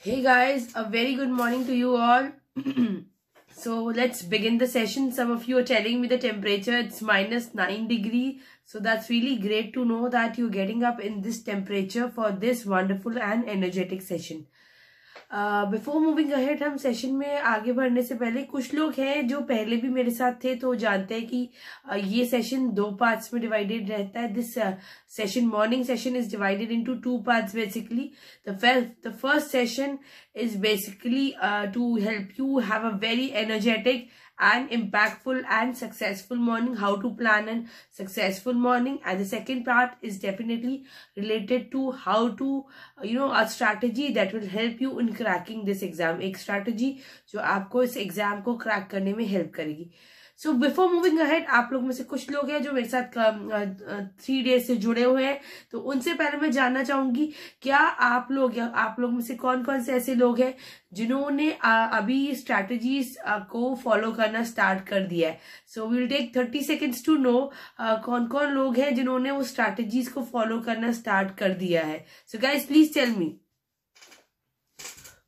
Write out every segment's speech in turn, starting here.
Hey guys, a very good morning to you all. So let's begin the session. Some of you are telling me the temperature, it's -9 degree. So that's really great to know that you're getting up in this temperature for this wonderful and energetic session. Before moving ahead, हम session में आगे बढ़ने से पहले कुछ लोग हैं जो पहले भी मेरे साथ थे तो जानते हैं कि ये सेशन 2 पार्ट्स में डिवाइडेड रहता है. This session, morning session, is divided into 2 parts basically. The first session is basically to help you have a very energetic and impactful and successful morning, how to plan a successful morning. And the second part is definitely related to how to a strategy that will help you in cracking this exam. एक strategy जो आपको इस exam को crack करने में help करेगी. So before moving ahead, आप लोग में से कुछ लोग हैं जो मेरे साथ 3 डेज से जुड़े हुए हैं, तो उनसे पहले मैं जानना चाहूंगी क्या आप लोग में से कौन कौन से ऐसे लोग हैं जिन्होंने अभी स्ट्रैटेजीज को फॉलो करना स्टार्ट कर दिया है. So we will take 30 seconds to know कौन कौन लोग हैं जिन्होंने वो स्ट्रैटेजीज को फॉलो करना स्टार्ट कर दिया है. So guys, please tell me,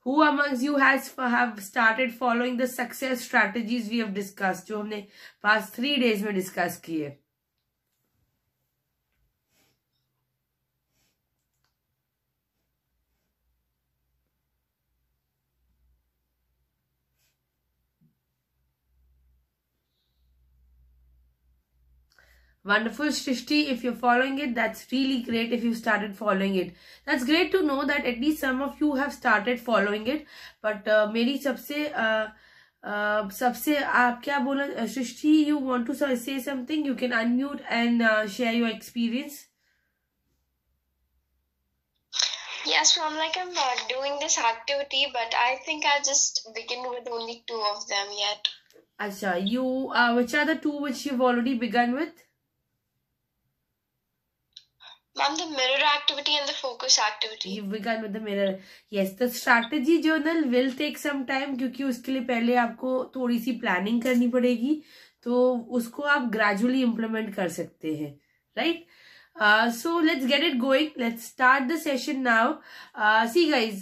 who amongst you have started following the success strategies we have discussed, जो हमने past 3 days में डिस्कस किए. Wonderful, Shrishti. If you're following it, that's really great. If you started following it, that's great to know that at least some of you have started following it. But मेरी सबसे आप क्या बोला, Shrishti? You want to say something? You can unmute and share your experience. Yes, ma'am. I'm doing this activity, but I think I just begin with only 2 of them yet. Acha, which are the 2 which you've already begun with? Ma'am, the mirror activity and the focus activity. You've begun with the mirror. Yes, the strategy journal will take some time क्योंकि उसके लिए पहले आपको थोड़ी सी planning करनी पड़ेगी, तो उसको आप ग्रेजुअली इम्प्लीमेंट कर सकते हैं, right? So let's get it going. Let's start the session now. See guys,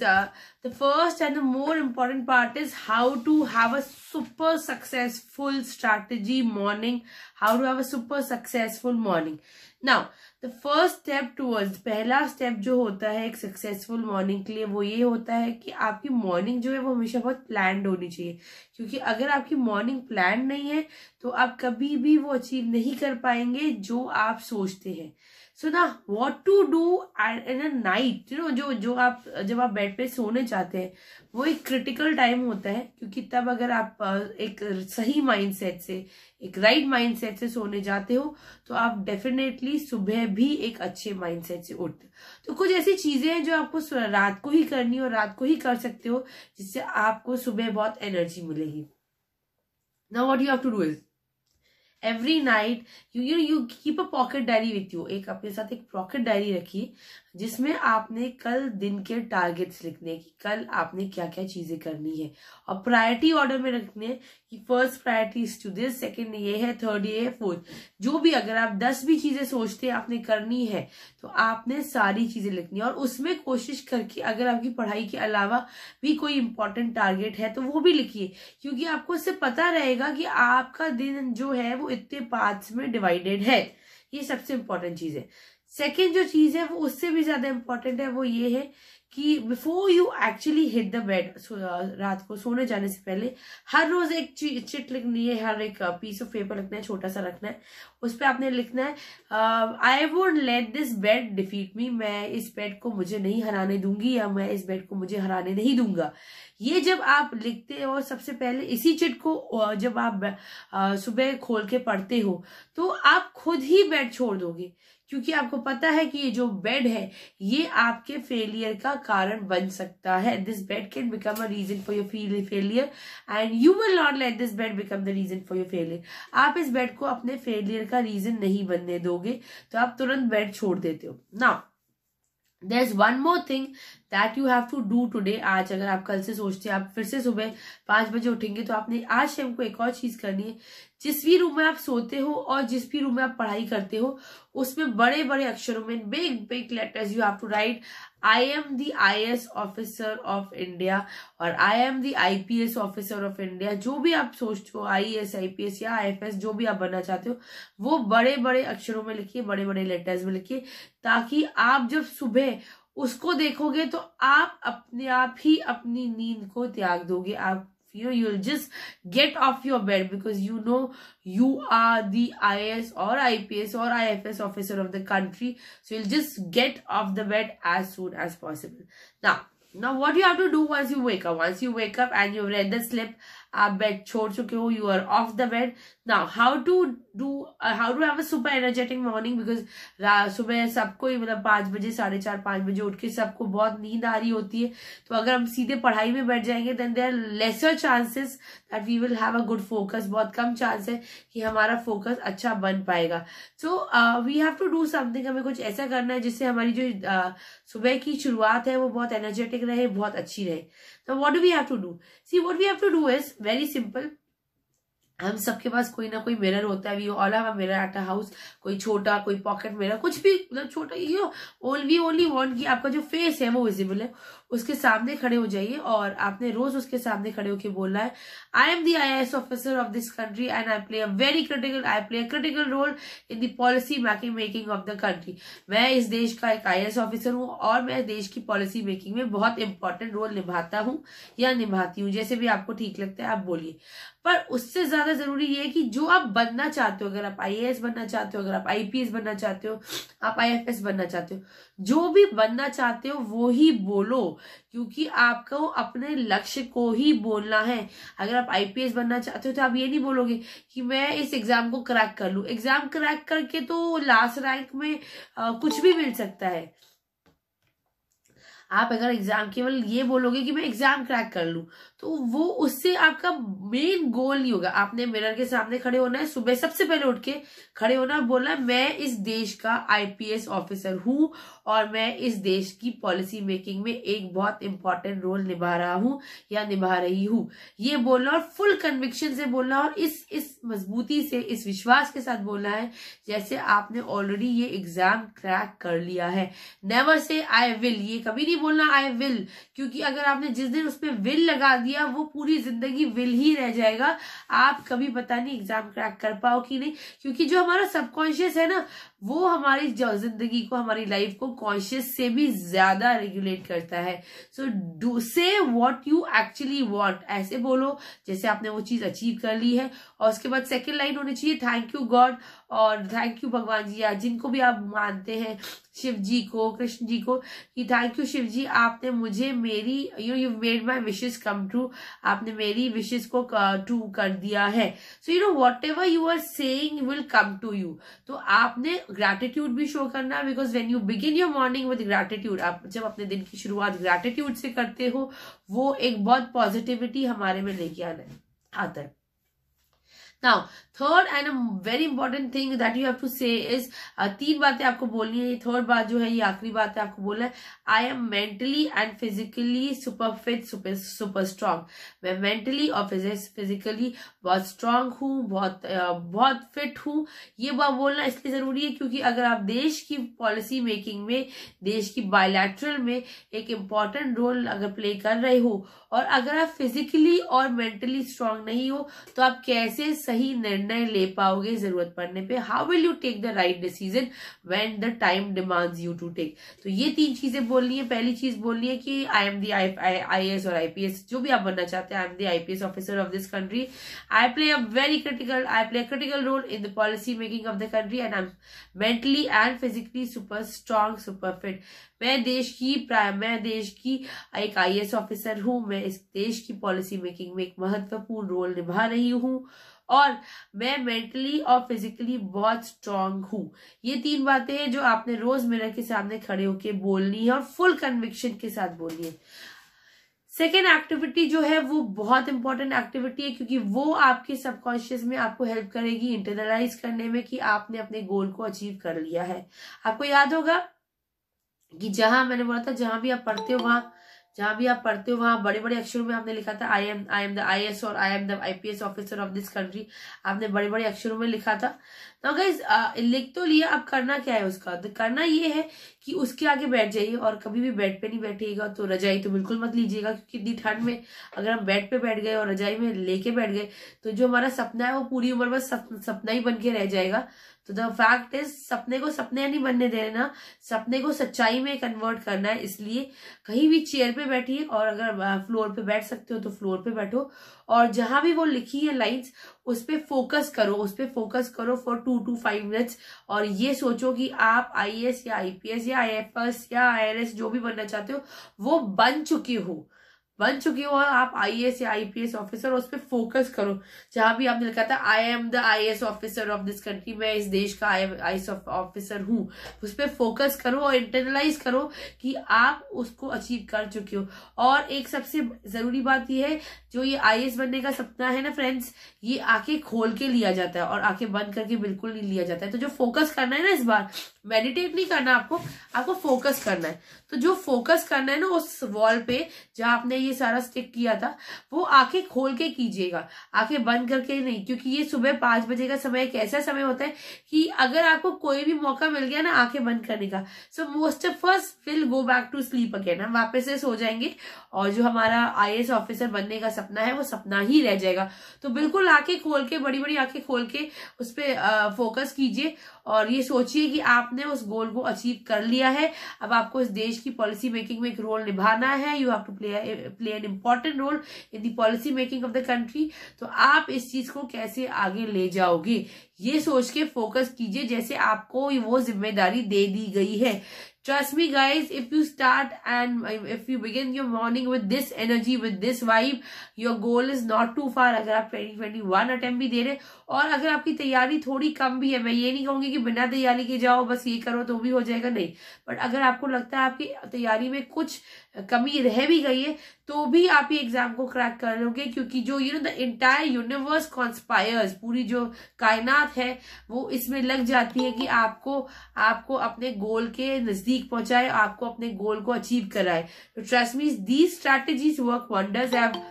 the first and the more important part is how to have a super successful strategy morning. How to have a super successful morning. Now, the first step towards, पहला step जो होता है एक successful morning के लिए, वो ये होता है कि आपकी मॉर्निंग जो है वो हमेशा बहुत प्लान्ड होनी चाहिए. क्योंकि अगर आपकी मॉर्निंग प्लान नहीं है तो आप कभी भी वो अचीव नहीं कर पाएंगे जो आप सोचते हैं. सो ना, what to do in a night, जब आप बेड पे सोने चाहते हैं, वो एक क्रिटिकल टाइम होता है. क्योंकि तब अगर आप एक सही माइंडसेट से, एक राइट माइंडसेट से सोने जाते हो तो आप डेफिनेटली सुबह भी एक अच्छे माइंडसेट से उठते हो. तो कुछ ऐसी चीजें हैं जो आपको रात को ही करनी और रात को ही कर सकते हो, जिससे आपको सुबह बहुत एनर्जी मिलेगी. Now what you have to do is, every night you keep a pocket diary with you. एक अपने साथ एक पॉकेट डायरी रखिए जिसमें आपने कल दिन के टारगेट्स लिखने कि कल आपने क्या क्या चीजें करनी है, और प्रायोरिटी ऑर्डर में रखने कि first priority is to this, second ये है, थर्ड ये है, फोर्थ. जो भी, अगर आप 10 भी चीजें सोचते हैं आपने करनी है तो आपने सारी चीजें लिखनी है. और उसमें कोशिश करके अगर आपकी पढ़ाई के अलावा भी कोई इंपॉर्टेंट टारगेट है तो वो भी लिखिए, क्योंकि आपको इससे पता रहेगा कि आपका दिन जो है वो इतने पार्ट्स में डिवाइडेड है. ये सबसे इंपॉर्टेंट चीज है. सेकेंड जो चीज है वो उससे भी ज्यादा इंपॉर्टेंट है, वो ये है कि before you actually hit the bed, रात को सोने जाने से पहले हर रोज एक चिट लिखनी है, हर एक पीस ऑफ पेपर लिखना है, छोटा सा रखना है. उस पर आपने लिखना है, I would let this bed defeat me, मैं इस बेड को मुझे नहीं हराने दूंगी, या मैं इस बेड को मुझे हराने नहीं दूंगा. ये जब आप लिखते हो, और सबसे पहले इसी चिट को जब आप सुबह खोल के पढ़ते हो तो आप खुद ही बेड छोड़ दोगे, क्योंकि आपको पता है कि ये जो बेड है ये आपके फेलियर का कारण बन सकता है. This bed can become a reason for your failure and you will not let this bed become the reason for your failure. आप इस बेड को अपने फेलियर का रीजन नहीं बनने दोगे, तो आप तुरंत बेड छोड़ देते हो. Now there's one more thing that you have to do today. आज अगर आप कल से सोचते हैं आप फिर से सुबह 5 बजे उठेंगे, तो आपने आज शाम को एक और चीज करनी है. जिस भी रूम में आप सोते हो और जिस भी रूम में आप पढ़ाई करते हो, उसमें बड़े बड़े अक्षरों में, big big letters, you have to write I am the IAS officer of India और I am the IPS officer of India, जो भी आप सोचते हो IAS IPS या IFS जो भी आप बनना चाहते हो, वो बड़े बड़े अक्षरों में लिखिए, बड़े बड़े लेटर्स में लिखिए, ताकि आप जब सुबह उसको देखोगे तो आप अपने आप ही अपनी नींद को त्याग दोगे। आप you'll just get off your bed because you know you are the IAS or IPS or IFS officer of the country, so you'll just get off the bed as soon as possible. Now what you have to do once you wake up and you've read the slip, आप bed छोड़ चुके हो, you are off the bed. Now how to have a super energetic morning, because सुबह सबको ही मतलब 5 बजे 4:30 5 बजे उठ के सबको बहुत नींद आ रही होती है, तो अगर हम सीधे पढ़ाई में बैठ जाएंगे then there are lesser chances that we will have a good focus, बहुत कम चांस है कि हमारा फोकस अच्छा बन पाएगा। So we have to do something, हमें कुछ ऐसा करना है जिससे हमारी जो सुबह की शुरुआत है वो बहुत एनर्जेटिक रहे, बहुत अच्छी रहे। तो what do we have to do? See, what we have to do is very simple. हम सबके पास कोई ना कोई मिरर होता है, we all have a mirror at a house, कोई छोटा कोई पॉकेट मिरर, कुछ भी मतलब छोटा, वी ओनली वांट कि आपका जो फेस है वो विजिबल है। उसके सामने खड़े हो जाइए और आपने रोज उसके सामने खड़े होकर बोलना है, I am the IAS officer of this country and I play a critical role in the policy making of the country. मैं इस देश का एक IAS ऑफिसर हूँ और मैं देश की पॉलिसी मेकिंग में बहुत इंपॉर्टेंट रोल निभाता हूँ या निभाती हूँ, जैसे भी आपको ठीक लगता है आप बोलिए। पर उससे ज्यादा जरूरी ये है कि जो आप बनना चाहते हो, अगर आप IAS बनना चाहते हो, अगर आप IPS बनना चाहते हो, आप IFS बनना चाहते हो, जो भी बनना चाहते हो वो ही बोलो, क्योंकि आपको अपने लक्ष्य को ही बोलना है। अगर आप IPS बनना चाहते हो तो आप ये नहीं बोलोगे कि मैं इस एग्जाम को क्रैक कर लूं। एग्जाम क्रैक करके तो लास्ट रैंक में कुछ भी मिल सकता है। आप अगर एग्जाम केवल ये बोलोगे कि मैं एग्जाम क्रैक कर लूं, तो वो उससे आपका मेन गोल नहीं होगा। आपने मिरर के सामने खड़े होना है, सुबह सबसे पहले उठ के खड़े होना, बोलना है मैं इस देश का IPS ऑफिसर हूं और मैं इस देश की पॉलिसी मेकिंग में एक बहुत इंपॉर्टेंट रोल निभा रहा हूं या निभा रही हूं। ये बोलना और फुल कन्विक्शन से बोलना और इस मजबूती से, इस विश्वास के साथ बोलना है जैसे आपने ऑलरेडी ये एग्जाम क्रैक कर लिया है। नेवर से आई विल, ये कभी नहीं बोलना आई विल, क्योंकि अगर आपने जिस दिन उसमें विल लगा दिया वो पूरी जिंदगी विल ही रह जाएगा। आप कभी पता नहीं एग्जाम क्रैक कर पाओ कि नहीं, क्योंकि जो हमारा सबकॉन्शियस है ना, वो हमारी जिंदगी को, हमारी लाइफ को कॉन्शियस से भी ज्यादा रेगुलेट करता है। सो डू से व्हाट यू एक्चुअली वांट, ऐसे बोलो जैसे आपने वो चीज अचीव कर ली है। और उसके बाद सेकंड लाइन होनी चाहिए थैंक यू गॉड और थैंक यू भगवान जी, या जिनको भी आप मानते हैं, शिव जी को, कृष्ण जी को, कि थैंक यू शिव जी, आपने मुझे मेरी you made my wishes come true, आपने मेरी विशेस को ट्रू कर दिया है। So whatever you are saying will come to you. तो आपने ग्रैटिट्यूड भी शो करना, because when you begin your morning with gratitude, आप जब अपने दिन की शुरुआत ग्रैटिट्यूड से करते हो, वो एक बहुत पॉजिटिविटी हमारे में लेके आता है। Now, third and a very important thing that you have to say is, 3 बातें आपको बोलनी है। ये थर्ड बात जो है, ये आखिरी बात है, आपको बोलना है I am mentally and physically super fit, super strong. मैं मेंटली और फिजिकली बहुत स्ट्रांग हूँ, बहुत फिट हूँ। ये बात बोलना इसलिए जरूरी है क्योंकि अगर आप देश की पॉलिसी मेकिंग में, देश की बायलैटरल में एक इम्पॉर्टेंट रोल अगर प्ले कर रहे हो और अगर आप फिजिकली और मेंटली स्ट्रांग नहीं हो, तो आप कैसे सही निर्णय ले पाओगे जरूरत पड़ने पे। How will you take the right decision when the time demands you to take. तो ये 3 चीजें बोलनी है। पहली चीज बोलनी है कि आई एम द IAS और IPS, जो भी आप बनना चाहते हैं, I am the IPS officer of this country, I play a critical role in the policy making of the country and I am mentally and physically super strong, super fit. मैं देश की एक IAS ऑफिसर हूं, मैं इस देश की policy making में एक महत्वपूर्ण रोल निभा रही हूं और मैं मेंटली और फिजिकली बहुत स्ट्रांग हूं। ये 3 बातें हैं जो आपने रोज मिरर के सामने खड़े होके बोलनी है और फुल कन्विक्शन के साथ बोलनी है। सेकेंड एक्टिविटी जो है वो बहुत इंपॉर्टेंट एक्टिविटी है, क्योंकि वो आपके सबकॉन्शियस में आपको हेल्प करेगी इंटरनलाइज करने में कि आपने अपने गोल को अचीव कर लिया है। आपको याद होगा कि जहां मैंने बोला था, जहां भी आप पढ़ते हो वहां बड़े बड़े अक्षरों में आपने लिखा था आई एम द IAS और I am the IPS officer of this country, आपने बड़े बड़े अक्षरों में लिखा था। नाउ गाइस लिख तो लिया, अब करना क्या है उसका, तो करना ये है कि उसके आगे बैठ जाइए और कभी भी बेड पे नहीं बैठिएगा। तो रजाई तो बिल्कुल मत लीजिएगा, क्योंकि इतनी ठंड में अगर हम बेड पे बैठ गए और रजाई में लेके बैठ गए तो जो हमारा सपना है वो पूरी उम्र बस सपना ही बन के रह जाएगा। तो द फैक्ट इज सपने को सपने नहीं बनने देना, सपने को सच्चाई में कन्वर्ट करना है। इसलिए कहीं भी चेयर पे बैठिए, और अगर फ्लोर पे बैठ सकते हो तो फ्लोर पे बैठो, और जहां भी वो लिखी है लाइंस उस पे फोकस करो, उस पे फोकस करो फॉर 2 to 5 मिनट्स। और ये सोचो कि आप IAS या IPS या IFS या IRS जो भी बनना चाहते हो वो बन चुके हो और आप IAS या IPS ऑफिसर, उस पर फोकस करो। जहां भी आपने लिखा था आई am the IAS officer of this country, मैं इस देश का IAS ऑफिसर हूं, उस पर फोकस करो और इंटरनलाइज करो कि आप उसको अचीव कर चुके हो। और एक सबसे जरूरी बात यह है, जो ये IAS बनने का सपना है ना फ्रेंड्स, ये आंखें खोल के लिया जाता है और आंखें बंद करके बिल्कुल नहीं लिया जाता है। तो जो फोकस करना है ना, इस बार मेडिटेट नहीं करना, आपको फोकस करना है। तो जो फोकस करना है ना, उस वॉल पे जहां आपने ये सारा स्टिक किया था, वो आंखें खोल के कीजिएगा, आंखें बंद करके नहीं। क्योंकि ये सुबह 5 बजे का समय एक ऐसा समय होता है कि अगर आपको कोई भी मौका मिल गया ना आंखें बंद करने का, so most of us will go back to sleep again, हम वापस से सो जाएंगे और जो हमारा IAS ऑफिसर बनने का सपना है वो सपना ही रह जाएगा। तो बिल्कुल आंखें खोल के, बड़ी बड़ी आंखें खोल के उस पर फोकस कीजिए और ये सोचिए कि आपने उस गोल को अचीव कर लिया है। अब आपको इस देश की पॉलिसी मेकिंग में एक रोल निभाना है, you have to play an important role in the policy making of the country. तो आप इस चीज को कैसे आगे ले जाओगे, ये सोच के फोकस कीजिए जैसे आपको वो जिम्मेदारी दे दी गई है। Trust me guys, if you start and if you begin your morning with this energy, with this vibe, your goal is not too far। अगर आप 2021 अटेम्प्ट भी दे रहे और अगर आपकी तैयारी थोड़ी कम भी है, मैं ये नहीं कहूंगी कि बिना तैयारी के जाओ बस ये करो तो भी हो जाएगा, नहीं, बट अगर आपको लगता है आपकी तैयारी में कुछ कमी रह भी गई है तो भी आप ये एग्जाम को क्रैक कर लोगे। क्योंकि जो द इंटायर यूनिवर्स कॉन्स्पायर्स, पूरी जो कायनात है वो इसमें लग जाती है कि आपको अपने गोल के नजदीक पहुंचाए, आपको अपने गोल को अचीव कराए। तो trust me, these strategies work wonders.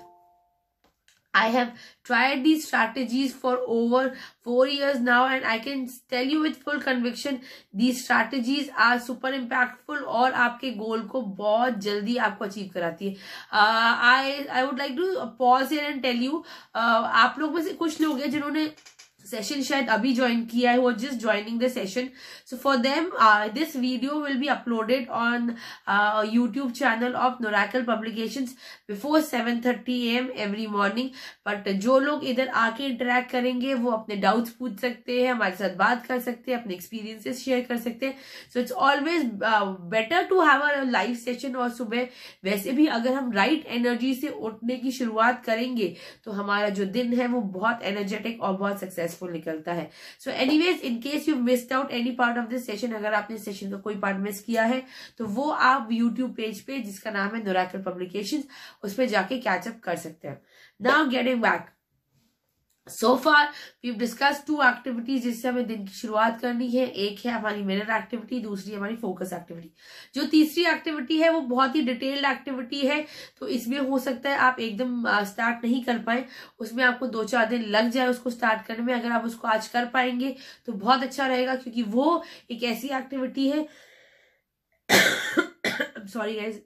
I have tried these strategies for over 4 years now, and I can tell you with full conviction these strategies are super impactful और आपके गोल को बहुत जल्दी आपको अचीव कराती है। I would like to pause here and tell you, आप लोग में से कुछ लोग हैं जिन्होंने सेशन शायद अभी ज्वाइन किया है, वो just joining the session. So for them this video will be uploaded on YouTube channel of नोरेकल publications before 7:30 AM every morning. But जो लोग इधर आके इंटरेक्ट करेंगे वो अपने डाउट्स पूछ सकते हैं, हमारे साथ बात कर सकते हैं, अपने एक्सपीरियंसेस शेयर कर सकते हैं। So it's always better to have a live session. और सुबह वैसे भी अगर हम राइट एनर्जी से उठने की शुरुआत करेंगे तो हमारा जो दिन है वो बहुत एनर्जेटिक और बहुत सक्सेसफुल निकलता है। So anyways, in case you missed out any part of this session, अगर आपने सेशन का कोई पार्ट मिस किया है तो वो आप यूट्यूब पेज पे जिसका नाम है नोरेकल पब्लिकेशंस, उस पे जाके कैचअप कर सकते हैं। Now getting back, So far we've discussed 2 activities जिससे हमें दिन की शुरुआत करनी है। एक है हमारी मिरर एक्टिविटी, दूसरी हमारी फोकस एक्टिविटी। जो तीसरी एक्टिविटी है वो बहुत ही डिटेल्ड एक्टिविटी है, तो इसमें हो सकता है आप एकदम स्टार्ट नहीं कर पाए, उसमें आपको 2-4 दिन लग जाए उसको स्टार्ट करने में। अगर आप उसको आज कर पाएंगे तो बहुत अच्छा रहेगा, क्योंकि वो एक ऐसी एक्टिविटी है सॉरी गाइज,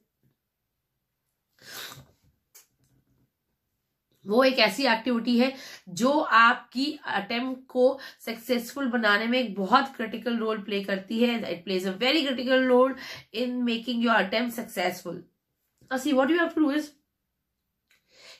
वो एक ऐसी एक्टिविटी है जो आपकी अटेम्प्ट को सक्सेसफुल बनाने में एक बहुत क्रिटिकल रोल प्ले करती है। It plays a very critical role in making your attempt successful. See what you have to do is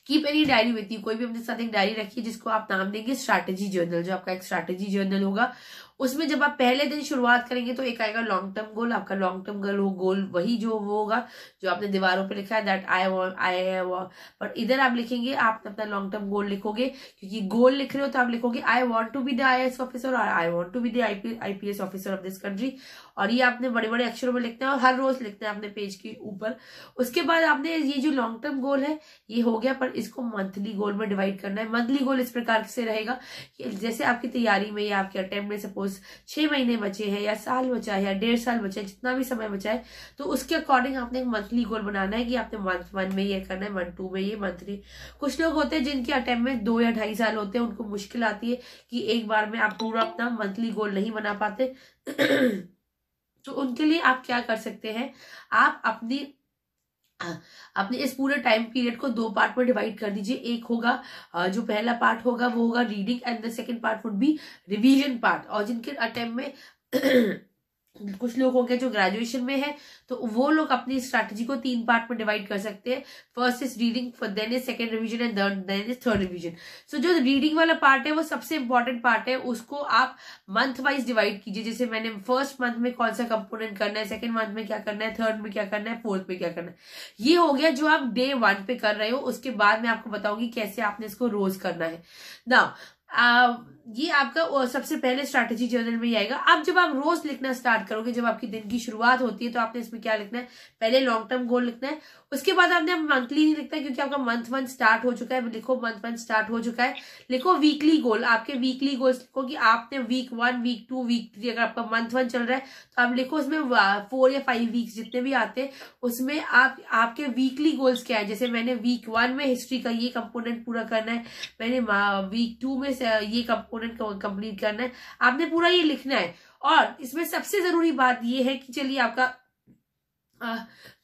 keep any diary with you. कोई भी अपने साथ एक डायरी रखिए जिसको आप नाम देंगे स्ट्रैटेजी जर्नल। जो आपका एक स्ट्रैटेजी जर्नल होगा उसमें जब आप पहले दिन शुरुआत करेंगे तो एक आएगा लॉन्ग टर्म गोल। आपका लॉन्ग टर्म गोल वही जो वो होगा जो आपने दीवारों पे लिखा है, दैट आई वांट। पर इधर आप लिखेंगे, आप अपना लॉन्ग टर्म गोल लिखोगे, क्योंकि गोल लिख रहे हो तो आप लिखोगे I want to be the IAS officer और I want to be the IPS officer of this country. और ये आपने बड़े बड़े अक्षरों में लिखना है और हर रोज लिखना है अपने पेज के ऊपर। उसके बाद आपने ये जो लॉन्ग टर्म गोल है ये हो गया, पर इसको मंथली गोल में डिवाइड करना है। मंथली गोल इस प्रकार से रहेगा कि जैसे आपकी तैयारी में या आपके अटेम्प्ट में सपोज 6 महीने बचे हैं या साल बचा है या 1.5 साल बचा है, जितना भी समय बचा है, तो उसके अकॉर्डिंग आपने एक मंथली गोल बनाना है कि आपने मंथ 1 में ये करना है, मंथ 2 में ये, मंथ 3। कुछ लोग होते हैं जिनके अटेम्प्ट में 2 या 2.5 साल होते हैं, उनको मुश्किल आती है कि एक बार में आप पूरा अपना मंथली गोल नहीं बना पाते। तो उनके लिए आप क्या कर सकते हैं, आप अपने इस पूरे टाइम पीरियड को 2 पार्ट में डिवाइड कर दीजिए। एक होगा जो पहला पार्ट होगा वो होगा reading and the second part would be revision part. और जिनके अटेम्प्ट में कुछ लोग होंगे जो ग्रेजुएशन में है तो वो लोग अपनी स्ट्रैटेजी को 3 पार्ट में डिवाइड कर सकते हैं। First is reading, then is second revision and then is third revision. So जो रीडिंग वाला पार्ट है वो सबसे इंपॉर्टेंट पार्ट है, उसको आप मंथ वाइज डिवाइड कीजिए। जैसे मैंने फर्स्ट मंथ में कौन सा कंपोनेंट करना है, सेकंड मंथ में क्या करना है, थर्ड में क्या करना है, फोर्थ में क्या करना है। ये हो गया जो आप डे 1 पे कर रहे हो। उसके बाद मैं आपको बताऊंगी कैसे आपने इसको रोज करना है ना। ये आपका सबसे पहले स्ट्रैटेजी जर्नल में ही आएगा। अब जब आप रोज लिखना स्टार्ट करोगे, जब आपकी दिन की शुरुआत होती है, तो आपने इसमें क्या लिखना है, पहले लॉन्ग टर्म गोल लिखना है। उसके बाद आपने मंथली नहीं लिखना है क्योंकि आपका मंथ 1 स्टार्ट हो चुका है। लिखो मंथ 1 स्टार्ट हो चुका है। लिखो वीकली गोल, आपके वीकली गोल्स लिखो कि आपने वीक 1, वीक 2, वीक 3, अगर आपका मंथ 1 चल रहा है तो आप लिखो उसमें 4 या 5 वीक्स जितने भी आते हैं उसमें आपके वीकली गोल्स क्या है। जैसे मैंने वीक 1 में हिस्ट्री का ये कंपोनेंट पूरा करना है, मैंने वीक 2 में ये कंपोनेंट कंप्लीट करना है। आपने पूरा ये लिखना है। और इसमें सबसे जरूरी बात ये है कि चलिए आपका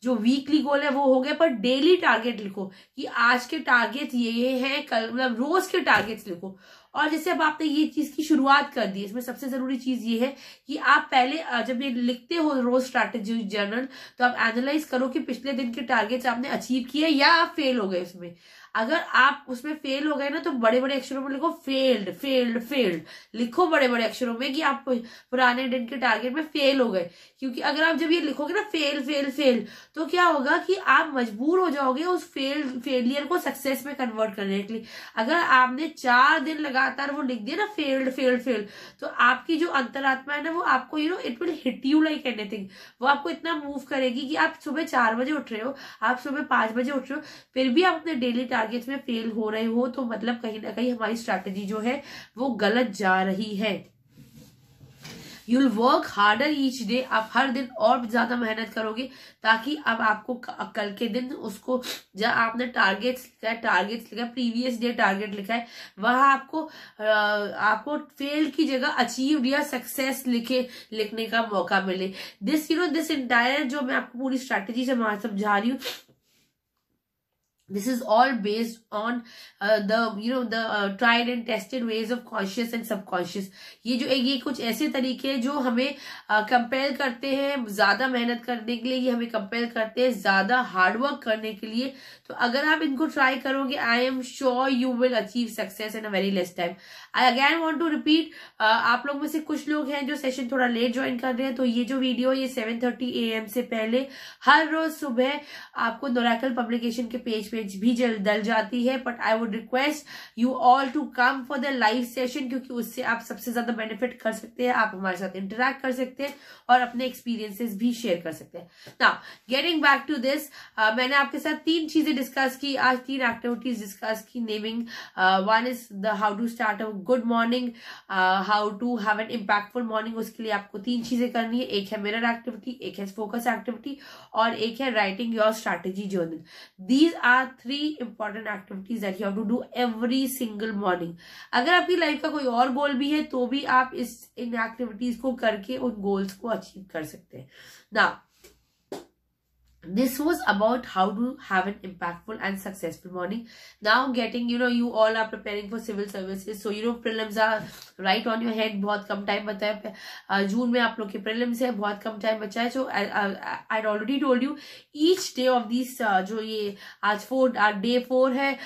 जो वीकली गोल है वो हो गया, पर डेली टारगेट लिखो कि आज के टारगेट ये हैं, कल मतलब रोज के टारगेट्स लिखो। और जैसे अब आपने ये चीज की शुरुआत कर दी, इसमें सबसे जरूरी चीज ये है कि आप पहले जब ये लिखते हो रोज स्ट्रैटेजी जर्नल, तो आप एनालाइज करो कि पिछले दिन के टारगेट्स आपने अचीव किए या आप फेल हो गए उसमें। अगर आप उसमें फेल हो गए ना तो बड़े बड़े अक्षरों में लिखो फेल्ड फेल्ड फेल्ड, लिखो बड़े बड़े अक्षरों में कि आप पुराने दिन के टारगेट में फेल हो गए। क्योंकि अगर आप जब ये लिखोगे ना फेल फेल फेल, तो क्या होगा कि आप मजबूर हो जाओगे उस फेलियर को सक्सेस में कन्वर्ट करने के लिए। अगर आपने 4 दिन लगातार वो लिख दिया ना फेल्ड फेल्ड फेल्ड, तो आपकी जो अंतरात्मा है ना वो आपको it will hit you like anything. वो आपको इतना मूव करेगी कि आप सुबह 4 बजे उठ रहे हो, आप सुबह 5 बजे उठ रहे हो, फिर भी आप अपने डेली टारगेट्स में फेल हो रहे हो, तो मतलब कहीं ना कहीं हमारी स्ट्रैटेजी जो है वो गलत जा रही है। You'll work harder each day, आप हर दिन और ज्यादा मेहनत करोगे ताकि अब आपको कल के दिन उसको जहाँ आपने टारगेट्स लिखा है, प्रीवियस डे टारगेट लिखा है, वहां आपको फेल की जगह अचीव या सक्सेस लिखने का मौका मिले। दिस इंटायर जो मैं आपको पूरी स्ट्रैटेजी से समझा रही हूँ, this is all based on the tried and tested ways of conscious and subconscious। ये कुछ ऐसे तरीके हैं जो हमें कंपेल करते हैं ज्यादा मेहनत करने के लिए, ये हमें कंपेल करते हैं ज्यादा हार्डवर्क करने के लिए। तो अगर आप इनको ट्राई करोगे, I am sure you will achieve success in a very less time. I again want to repeat, आप लोग में से कुछ लोग हैं जो सेशन थोड़ा लेट ज्वाइन कर रहे हैं, तो ये जो वीडियो ये 7:30 AM से पहले हर रोज सुबह आपको नोरेकल पब्लिकेशन के पेज भी डल जाती है। But I would request you all to come for the live session, क्योंकि उससे आप सबसे ज्यादा बेनिफिट कर सकते हैं, आप हमारे साथ इंटरेक्ट कर सकते हैं और अपने एक्सपीरियंसेस भी शेयर कर सकते हैं। Now getting back to this, मैंने आपके साथ 3 चीजें डिस्कस की आज, 3 एक्टिविटीज डिस्कस की। Naming, one is the how to start a good morning, how to have an impactful morning. उसके लिए आपको 3 चीजें करनी है, एक है मिरर एक्टिविटी, एक है फोकस एक्टिविटी और एक है writing your strategy journal. These are 3 important activities that you have to do every single morning। अगर आपकी लाइफ का कोई और गोल भी है तो भी आप इन एक्टिविटीज को करके उन गोल्स को अचीव कर सकते हैं। Now this was about how to have an impactful and successful morning. Now getting, you all are preparing for civil services, so prelims are right on your head। बहुत कम time बचा है, जून में आप लोग के प्रीलिम्स है, बहुत कम टाइम बचा है। So I already told you each day of these, जो ये आज डे 4 है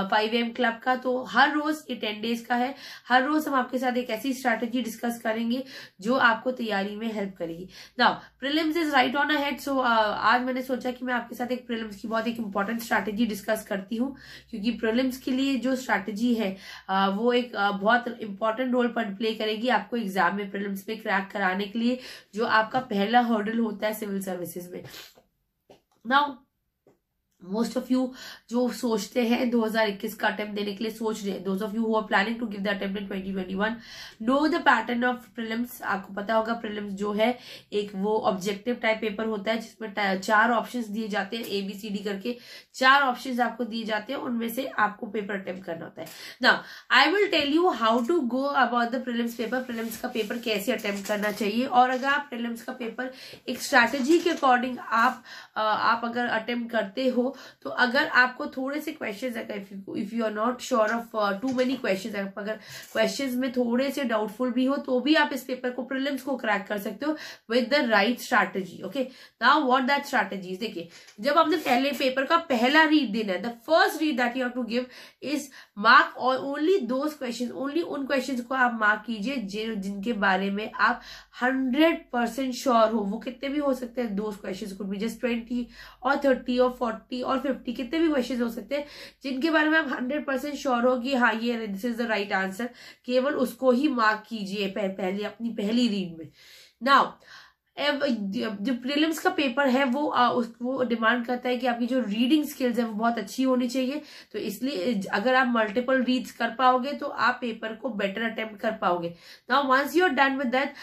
5 AM क्लब का, तो हर रोज ये 10 days का है। हर रोज हम आपके साथ एक ऐसी स्ट्रैटेजी डिस्कस करेंगे जो आपको तैयारी में हेल्प करेगी। Now prelims is right on ahead, so आज मैंने मैंने सोचा कि मैं आपके साथ एक प्रीलिम्स की बहुत एक इंपॉर्टेंट स्ट्रैटेजी डिस्कस करती हूँ, क्योंकि प्रीलिम्स के लिए जो स्ट्रैटेजी है वो एक बहुत इंपॉर्टेंट रोल प्ले करेगी आपको एग्जाम में, प्रीलिम्स में क्रैक कराने के लिए, जो आपका पहला हर्डल होता है सिविल सर्विसेज में। नाउ मोस्ट ऑफ यू जो सोचते हैं 2021 का अटेम्प्ट देने के लिए सोच रहे हैं, those of you who are planning to give the attempt in 2021 know the pattern of prelims. आपको पता होगा प्रीलिम्स जो है एक वो ऑब्जेक्टिव टाइप पेपर होता है जिसमें 4 ऑप्शंस दिए जाते हैं, ABCD करके 4 ऑप्शंस आपको दिए जाते हैं, उनमें से आपको पेपर अटेम्प्ट करना होता है। Now I will tell you how to go about the prelims paper, prelims का पेपर कैसे अटेम्प्ट करना चाहिए। और अगर आप प्रीलिम्स का पेपर एक स्ट्रैटेजी के अकॉर्डिंग आप अगर अटेम्प्ट करते हो, तो अगर आपको थोड़े से questions, if you are not sure of too many questions, अगर क्वेश्चंस में थोड़े से डाउटफुल भी हो तो भी आप इस पेपर को, प्रीलिम्स को क्रैक कर सकते हो with the right strategy. Okay, now what that strategy, देखिए जब आपने पहले पेपर का पहला रीड देना है, the first read that you have to give is mark और ओनली दोज क्वेश्चंस, ओनली उन क्वेश्चंस को आप मार्क कीजिए जिनके बारे में आप 100% श्योर हो। वो कितने भी हो सकते हैं, those questions could be just 20 और 30 और 40 और 50, कितने भी क्वेश्चन हो सकते हैं जिनके बारे में आप 100% श्योर हो कि हाँ ये this is the right answer, केवल उसको ही मार्क कीजिए पहले अपनी पहली रीड में। नाउ जो प्रीलिम्स का पेपर है वो डिमांड करता है कि आपकी जो रीडिंग स्किल्स है वो बहुत अच्छी होनी चाहिए, तो इसलिए अगर आप मल्टीपल रीड्स कर पाओगे तो आप पेपर को बेटर अटेम्प्ट कर पाओगे। Now once you are done with that,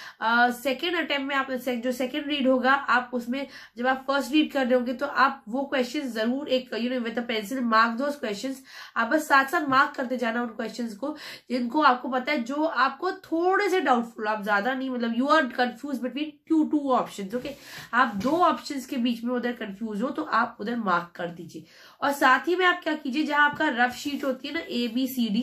second attempt में आप जो सेकेंड रीड होगा, आप उसमें जब आप फर्स्ट रीड कर रहे होंगे तो आप वो क्वेश्चन जरूर एक with a pencil mark those question, आप बस साथ साथ मार्क करते जाना उन क्वेश्चन को जिनको आपको पता है, जो आपको थोड़े से डाउटफुल, आप ज्यादा नहीं, मतलब you are confuse between two options. Okay, आप 2 ऑप्शंस के बीच में उधर कंफ्यूज हो तो आप उधर मार्क कर दीजिए। और साथ ही में आप क्या कीजिए, जहां आपका रफ शीट होती है ना ABCD,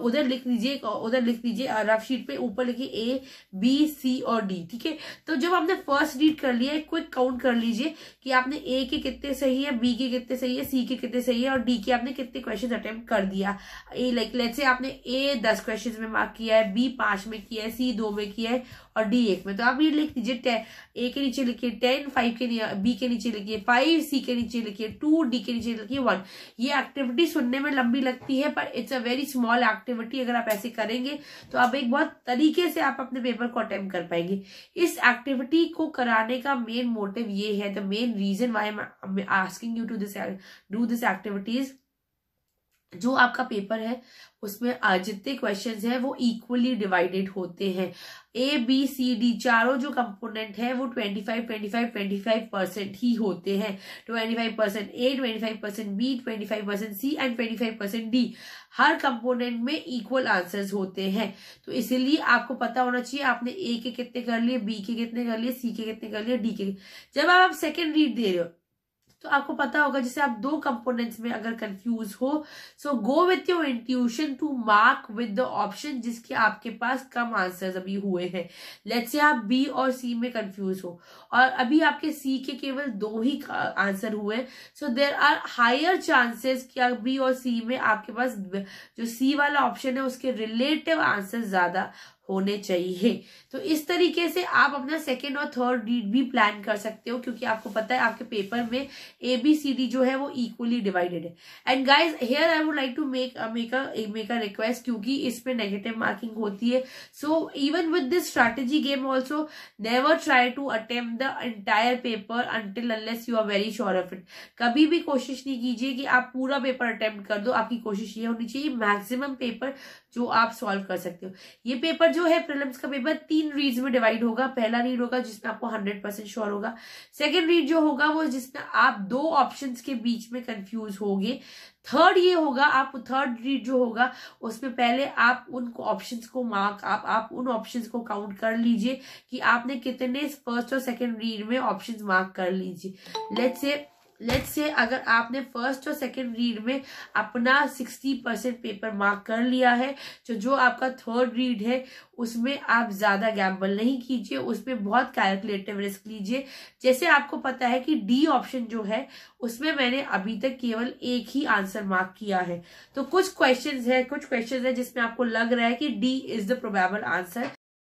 उधर लिख लीजिए रफ शीट पे ऊपर लिखिए ABC और D। ठीक है, तो जब आपने फर्स्ट रीड कर लिया, क्विक काउंट कर लीजिए कि आपने A के कितने सही है, B के कितने सही है, C के कितने सही है और D के आपने कितने क्वेश्चन अटेम्प्ट कर दिया। लेट्स से आपने A 10 क्वेश्चन में मार्क किया है, B 5 में किया है, C 2 में किया है और D 1 में। तो आप ये लिख दीजिए, A के नीचे लिखिए 10, B के नीचे लिखिए 5, C के नीचे लिखिए 2, D के नीचे लिखिए 1। ये एक्टिविटी सुनने में लंबी लगती है पर it's a very small activity. अगर आप ऐसे करेंगे तो आप एक बहुत तरीके से आप अपने पेपर को अटेम्प्ट कर पाएंगे। इस एक्टिविटी को कराने का मेन मोटिव ये है, the main reason why I am asking you to do this activities, जो आपका पेपर है उसमें जितने क्वेश्चंस हैं वो इक्वली डिवाइडेड होते हैं। ABCD चारों जो कंपोनेंट है वो 25% ही होते हैं। 25% A, 25% B, 25% C and 25% D। Her component में इक्वल आंसर्स होते हैं, तो इसीलिए आपको पता होना चाहिए आपने A के कितने कर लिए, B के कितने कर लिए, C के कितने कर लिए, D के। जब आप सेकेंड रीड दे रहे हो तो आपको पता होगा, जैसे आप 2 कंपोनेंट्स में अगर कंफ्यूज हो, so go with your intuition to mark with the option जिसके आपके पास कम आंसर्स अभी हुए हैं। लेट्स से आप B और C में कंफ्यूज हो और अभी आपके C के केवल 2 ही आंसर हुए, so there are higher chances कि B और C में आपके पास जो C वाला ऑप्शन है उसके रिलेटिव आंसर ज्यादा होने चाहिए। तो इस तरीके से आप अपना सेकेंड और थर्ड रीड भी प्लान कर सकते हो, क्योंकि आपको पता है आपके पेपर में ABCD जो है वो इक्वली डिवाइडेड है। And guys here I would like to make a request, क्योंकि इसमें नेगेटिव मार्किंग होती है। So even with this strategy game also never try to attempt the entire paper until unless you are very sure of it. कभी भी कोशिश नहीं कीजिए कि आप पूरा पेपर अटेम्प्ट कर दो। आपकी कोशिश ये होनी चाहिए मैक्सिमम पेपर जो आप सॉल्व कर सकते हो। ये पेपर जो है प्रीलिम्स का पेपर 3 रीड्स में डिवाइड होगा। पहला रीड होगा जिसमें आपको 100% श्योर होगा। सेकेंड रीड जो होगा वो जिसमें आप 2 ऑप्शंस के बीच में कंफ्यूज होगे। थर्ड ये होगा, आप थर्ड रीड जो होगा उसमें पहले आप उन ऑप्शंस को आप उन ऑप्शंस को काउंट कर लीजिए कि आपने कितने फर्स्ट और सेकेंड रीड में ऑप्शंस मार्क कर लीजिए। लेट्स से अगर आपने फर्स्ट और सेकेंड रीड में अपना 60% पेपर मार्क कर लिया है, तो जो आपका थर्ड रीड है उसमें आप ज्यादा गैम्बल नहीं कीजिए, उसमें बहुत कैलकुलेटिव रिस्क लीजिए। जैसे आपको पता है कि डी ऑप्शन जो है उसमें मैंने अभी तक केवल एक ही आंसर मार्क किया है, तो कुछ क्वेश्चंस है जिसमें आपको लग रहा है कि D is the probable answer,